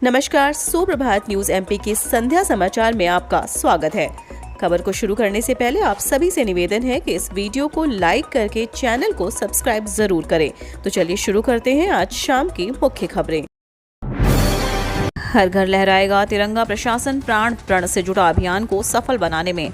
नमस्कार, सुप्रभात news MP के संध्या समाचार में आपका स्वागत है। खबर को शुरू करने से पहले आप सभी से निवेदन है कि इस वीडियो को लाइक करके चैनल को सब्सक्राइब जरूर करें। तो चलिए शुरू करते हैं आज शाम की मुख्य खबरें। हर घर लहराएगा तिरंगा, प्रशासन प्राण प्रण से जुड़ा अभियान को सफल बनाने में।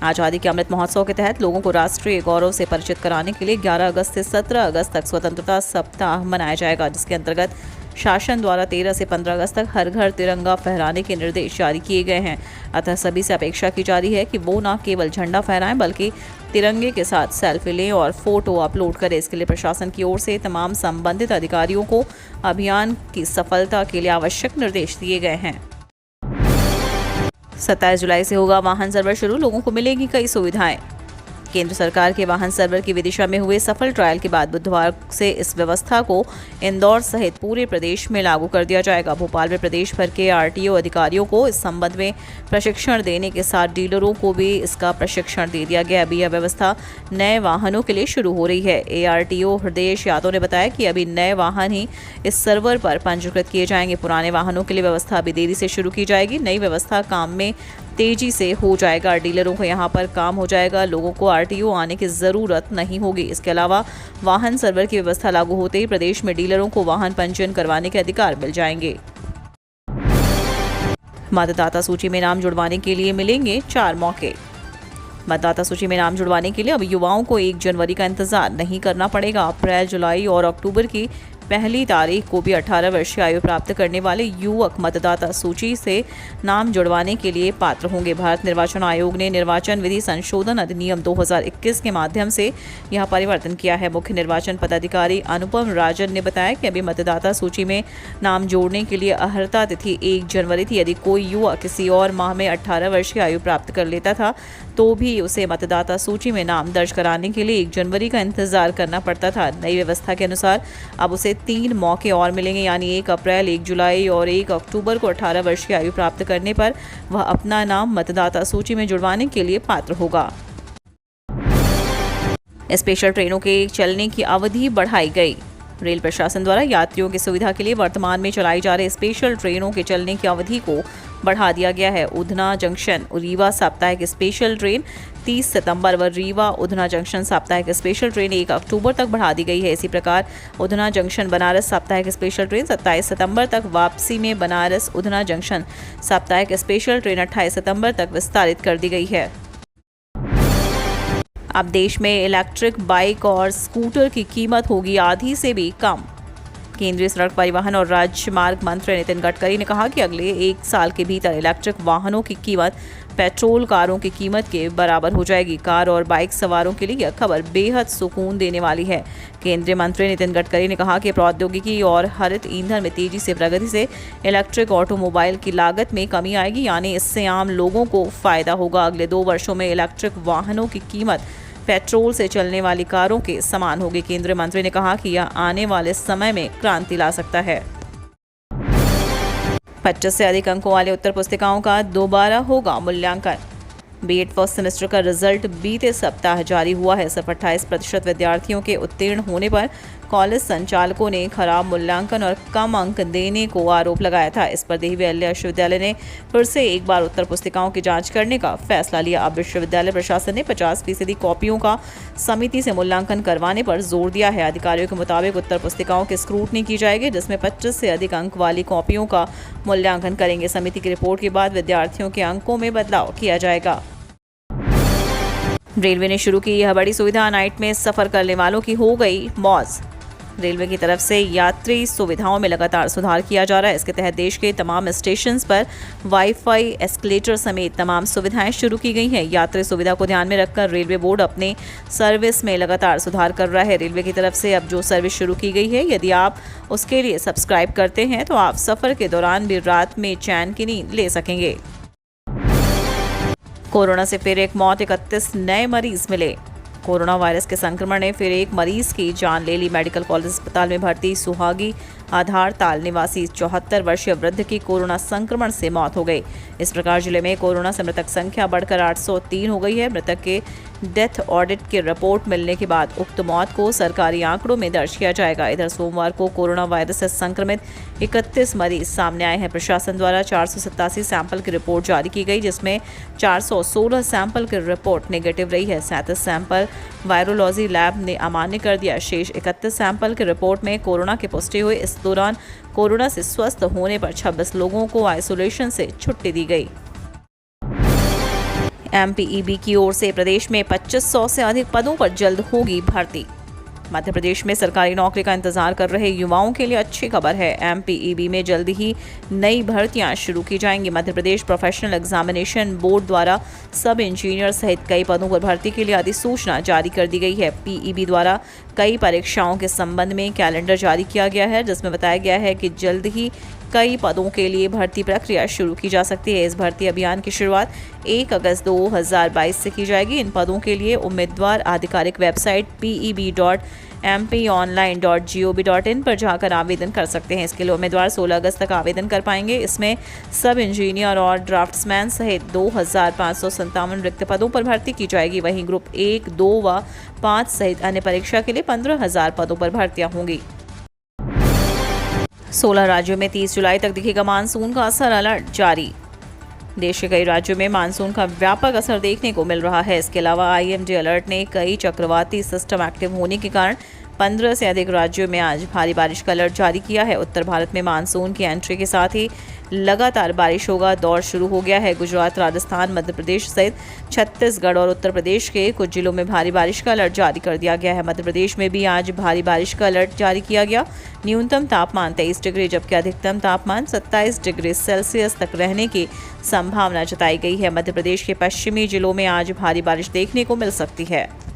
आजादी के अमृत महोत्सव के तहत लोगों को राष्ट्रीय गौरव से परिचित कराने के लिए 11 अगस्त से 17 अगस्त तक स्वतंत्रता सप्ताह मनाया जाएगा, जिसके अंतर्गत शासन द्वारा 13 से 15 अगस्त तक हर घर तिरंगा फहराने के निर्देश जारी किए गए हैं। अतः सभी से अपेक्षा की जा रही है कि वो न केवल झंडा फहराएं बल्कि तिरंगे के साथ सेल्फी लें और फोटो अपलोड करें। इसके लिए प्रशासन की ओर से तमाम संबंधित अधिकारियों को अभियान की सफलता के लिए आवश्यक निर्देश दिए गए हैं। 27 जुलाई से होगा वाहन सर्वर शुरू, लोगों को मिलेगी कई सुविधाएं। केंद्र सरकार के वाहन सर्वर की विदिशा में हुए सफल ट्रायल के बाद बुधवार से इस व्यवस्था को इंदौर सहित पूरे प्रदेश में लागू कर दिया जाएगा। भोपाल में प्रदेश भर के आरटीओ अधिकारियों को इस संबंध में प्रशिक्षण देने के साथ डीलरों को भी इसका प्रशिक्षण दे दिया गया। अभी यह व्यवस्था नए वाहनों के लिए शुरू हो रही है। एआरटीओ हृदय यादव ने बताया कि अभी नए वाहन ही इस सर्वर पर पंजीकृत किए जाएंगे। पुराने वाहनों के लिए व्यवस्था अभी देरी से शुरू की जाएगी। नई व्यवस्था काम में तेजी से हो जाएगा। डीलरों को यहां पर काम हो जाएगा, लोगों को आरटीओ आने की जरूरत नहीं होगी। इसके अलावा वाहन सर्वर की व्यवस्था लागू होते ही प्रदेश में डीलरों को वाहन पंजीयन करवाने के अधिकार मिल जाएंगे। मतदाता सूची में नाम जुड़वाने के लिए मिलेंगे 4 मौके। मतदाता सूची में नाम जुड़वाने के लिए अब युवाओं को 1 जनवरी का इंतजार नहीं करना पड़ेगा। अप्रैल, जुलाई और अक्टूबर की पहली तारीख को भी 18 वर्ष की आयु प्राप्त करने वाले युवक मतदाता सूची से नाम जुड़वाने के लिए पात्र होंगे। भारत निर्वाचन आयोग ने निर्वाचन विधि संशोधन अधिनियम 2021 के माध्यम से यह परिवर्तन किया है। मुख्य निर्वाचन पदाधिकारी अनुपम राजन ने बताया कि अभी मतदाता सूची में नाम जोड़ने के लिए अर्हता तिथि 1 जनवरी थी। यदि कोई युवा किसी और माह में 18 वर्ष की आयु प्राप्त कर लेता था तो भी उसे मतदाता सूची में नाम दर्ज कराने के लिए 1 जनवरी का इंतजार करना पड़ता था। नई व्यवस्था के अनुसार अब उसे 3 मौके और मिलेंगे, यानी 1 अप्रैल, 1 जुलाई और 1 अक्टूबर को 18 वर्ष की आयु प्राप्त करने पर वह अपना नाम मतदाता सूची में जुड़वाने के लिए पात्र होगा। स्पेशल ट्रेनों के चलने की अवधि बढ़ाई गई। रेल प्रशासन द्वारा यात्रियों की सुविधा के लिए वर्तमान में चलाई जा रही स्पेशल ट्रेनों के चलने की अवधि को बढ़ा दिया गया है। उधना जंक्शन रीवा साप्ताहिक स्पेशल ट्रेन 30 सितंबर व रीवा उधना जंक्शन साप्ताहिक स्पेशल ट्रेन 1 अक्टूबर तक बढ़ा दी गई है। इसी प्रकार उधना जंक्शन बनारस साप्ताहिक स्पेशल ट्रेन 27 सितंबर तक, वापसी में बनारस उधना जंक्शन साप्ताहिक स्पेशल ट्रेन 28 सितंबर तक विस्तारित कर दी गई है। अब देश में इलेक्ट्रिक बाइक और स्कूटर की कीमत होगी आधी से भी कम। केंद्रीय सड़क परिवहन और राजमार्ग मंत्री नितिन गडकरी ने कहा कि अगले 1 साल के भीतर इलेक्ट्रिक वाहनों की कीमत पेट्रोल कारों की कीमत के बराबर हो जाएगी। कार और बाइक सवारों के लिए यह खबर बेहद सुकून देने वाली है। केंद्रीय मंत्री नितिन गडकरी ने कहा कि प्रौद्योगिकी और हरित ईंधन में तेजी से प्रगति से इलेक्ट्रिक ऑटोमोबाइल की लागत में कमी आएगी, यानी इससे आम लोगों को फायदा होगा। अगले 2 वर्षों में इलेक्ट्रिक वाहनों की कीमत पेट्रोल से चलने वाली कारों के समान होगी। केंद्रीय मंत्री ने कहा कि यह आने वाले समय में क्रांति ला सकता है। 25 से अधिक अंकों वाले उत्तर पुस्तिकाओं का दोबारा होगा मूल्यांकन। बीएड फर्स्ट सेमेस्टर का रिजल्ट बीते सप्ताह जारी हुआ है। सिर्फ 28% विद्यार्थियों के उत्तीर्ण होने पर कॉलेज संचालकों ने खराब मूल्यांकन और कम अंक देने को आरोप लगाया था। इस पर देवी अहिल्या विश्वविद्यालय ने फिर से एक बार उत्तर पुस्तिकाओं की जांच करने का फैसला लिया। अब विश्वविद्यालय प्रशासन ने 50% कॉपियों का समिति से मूल्यांकन करवाने पर जोर दिया है। अधिकारियों के मुताबिक उत्तर पुस्तिकाओं की स्क्रूटनी की जाएगी, जिसमें 25 से अधिक अंक वाली कॉपियों का मूल्यांकन करेंगे। समिति की रिपोर्ट के बाद विद्यार्थियों के अंकों में बदलाव किया जाएगा। रेलवे ने शुरू की यह बड़ी सुविधा, नाइट में सफर करने वालों की हो गई मौज। रेलवे की तरफ से यात्री सुविधाओं में लगातार सुधार किया जा रहा है। इसके तहत देश के तमाम स्टेशंस पर वाईफाई, एस्केलेटर समेत तमाम सुविधाएं शुरू की गई हैं। यात्री सुविधा को ध्यान में रखकर रेलवे बोर्ड अपने सर्विस में लगातार सुधार कर रहा है। रेलवे की तरफ से अब जो सर्विस शुरू की गई है, यदि आप उसके लिए सब्सक्राइब करते हैं तो आप सफर के दौरान भी रात में चैन की नींद ले सकेंगे। कोरोना से फिर एक मौत, 31 नए मरीज मिले। कोरोना वायरस के संक्रमण ने फिर एक मरीज की जान ले ली। मेडिकल कॉलेज अस्पताल अस्पताल में भर्ती सुहागी आधार ताल निवासी 74 वर्षीय वृद्ध की कोरोना संक्रमण से मौत हो गई। इस प्रकार जिले में कोरोना से मृतक संख्या बढ़कर 803 हो गई है। मृतक के डेथ ऑडिट की रिपोर्ट मिलने के बाद उक्त मौत को सरकारी आंकड़ों में दर्ज किया जाएगा। इधर सोमवार को कोरोना वायरस से संक्रमित 31 मरीज सामने आए हैं। प्रशासन द्वारा 487 सैंपल की रिपोर्ट जारी की गई, जिसमें 416 सैंपल की रिपोर्ट नेगेटिव रही है। 37 सैंपल वायरोलॉजी लैब ने अमान्य कर दिया। शेष 31 सैंपल की रिपोर्ट में कोरोना की पुष्टि हुई। इस दौरान कोरोना से स्वस्थ होने पर 26 लोगों को आइसोलेशन से छुट्टी दी गई। MPEB की ओर से प्रदेश में 2500 से अधिक पदों पर जल्द होगी भर्ती। मध्य प्रदेश में सरकारी नौकरी का इंतजार कर रहे युवाओं के लिए अच्छी खबर है। MPEB में जल्द ही नई भर्तियां शुरू की जाएंगी। Madhya Pradesh professional examination board द्वारा सब इंजीनियर सहित कई पदों पर भर्ती के लिए अधिसूचना जारी कर दी गई है। PEB द्वारा कई परीक्षाओं के संबंध में कैलेंडर जारी किया गया है, जिसमें बताया गया है कि जल्द ही कई पदों के लिए भर्ती प्रक्रिया शुरू की जा सकती है। इस भर्ती अभियान की शुरुआत 1 अगस्त 2022 से की जाएगी। इन पदों के लिए उम्मीदवार आधिकारिक वेबसाइट peb.mponline.gov.in पर जाकर आवेदन कर सकते हैं। इसके लिए उम्मीदवार 16 अगस्त तक आवेदन कर पाएंगे। इसमें सब इंजीनियर और ड्राफ्ट्समैन सहित 2557 रिक्त पदों पर भर्ती की जाएगी। वहीं ग्रुप 1, 2 व 5 सहित अन्य परीक्षा के लिए 15,000 पदों पर भर्तियां होंगी। 16 राज्यों में 30 जुलाई तक दिखेगा मानसून का असर, अलर्ट जारी। देश के कई राज्यों में मानसून का व्यापक असर देखने को मिल रहा है। इसके अलावा IMD अलर्ट ने कई चक्रवाती सिस्टम एक्टिव होने के कारण 15 से अधिक राज्यों में आज भारी बारिश का अलर्ट जारी किया है। उत्तर भारत में मानसून की एंट्री के साथ ही लगातार बारिश होगा दौर शुरू हो गया है। गुजरात, राजस्थान, मध्य प्रदेश सहित छत्तीसगढ़ और उत्तर प्रदेश के कुछ जिलों में भारी बारिश का अलर्ट जारी कर दिया गया है। मध्य प्रदेश में भी आज भारी बारिश का अलर्ट जारी किया गया। न्यूनतम तापमान 23 डिग्री जबकि अधिकतम तापमान 27 डिग्री सेल्सियस तक रहने की संभावना जताई गई है। मध्य प्रदेश के पश्चिमी जिलों में आज भारी बारिश देखने को मिल सकती है।